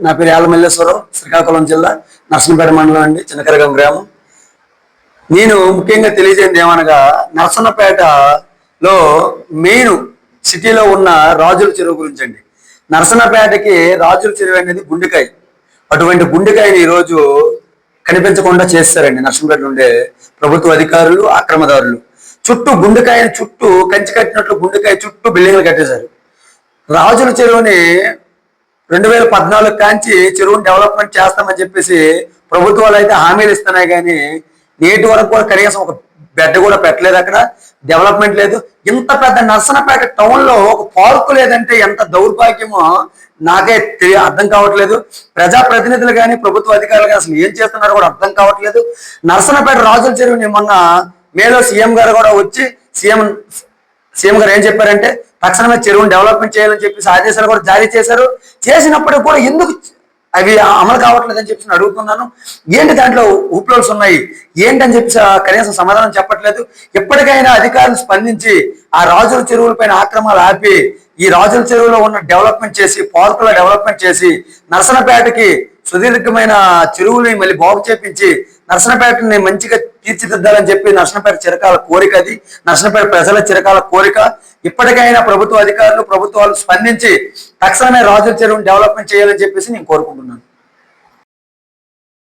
నా పేరు యాలమల్లేశ్వరం, శ్రీకాకుళం జిల్లా నర్సంపేట మండలం అండి, చిన్నకరగం గ్రామం. నేను ముఖ్యంగా తెలియజేయండి ఏమనగా, నర్సన్నపేటలో మెయిన్ సిటీలో ఉన్న రాజుల చెరువు గురించి అండి. నర్సన్నపేటకి రాజుల చెరువు అనేది గుండెకాయ. అటువంటి గుండెకాయని ఈరోజు కనిపించకుండా చేస్తారండి నర్సంపేట ఉండే ప్రభుత్వ అధికారులు, అక్రమదారులు. చుట్టూ కంచి కట్టినట్లు గుండెకాయ చుట్టూ బిల్డింగ్లు కట్టేశారు. రాజుల చెరువుని 2014 కాంచి చెరువును డెవలప్మెంట్ చేస్తామని చెప్పేసి ప్రభుత్వాలు అయితే హామీలు ఇస్తున్నాయి, కానీ నేటి వరకు కూడా కనీసం ఒక బెడ్ కూడా పెట్టలేదు. అక్కడ డెవలప్మెంట్ లేదు. ఇంత పెద్ద నర్సన్నపేట టౌన్ లో ఒక పార్కు లేదంటే ఎంత దౌర్భాగ్యమో నాకే అర్థం కావట్లేదు. ప్రజాప్రతినిధులు కానీ ప్రభుత్వ అధికారులు కానీ అసలు ఏం చేస్తున్నారో కూడా అర్థం కావట్లేదు. నర్సన్నపేట రాజుల చెరువుని మొన్న మేలో సీఎం గారు కూడా వచ్చి సీఎం గారు ఏం చెప్పారంటే తక్షణమే చెరువును డెవలప్మెంట్ చేయాలని చెప్పేసి ఆదేశాలు కూడా జారీ చేశారు. చేసినప్పటికీ కూడా ఎందుకు అవి అమలు కావట్లేదని చెప్పి అడుగుతున్నాను. ఏంటి దాంట్లో ఊప్లోల్స్ ఉన్నాయి ఏంటని చెప్పి కనీసం సమాధానం చెప్పట్లేదు. ఎప్పటికైనా అధికారులు స్పందించి ఆ రాజుల చెరువుల పైన ఆక్రమణలు ఆపి ఈ రాజుల చెరువులో ఉన్న డెవలప్మెంట్ చేసి, పార్కుల డెవలప్మెంట్ చేసి, నర్సన్నపేటకి సుదీర్ఘమైన చెరువుని మళ్ళీ బాగు చేపించి నర్సన్నపేటని మంచిగా తీర్చిదిద్దాలని చెప్పి నర్సన్నపేట చిరకాల కోరిక అది. నర్సన్నపేట ప్రజల చిరకాల కోరిక. ఇప్పటికైనా ప్రభుత్వ అధికారులు, ప్రభుత్వాలు స్పందించి తక్షణమే రాజుల చెరువుని డెవలప్మెంట్ చేయాలని చెప్పేసి నేను కోరుకుంటున్నాను.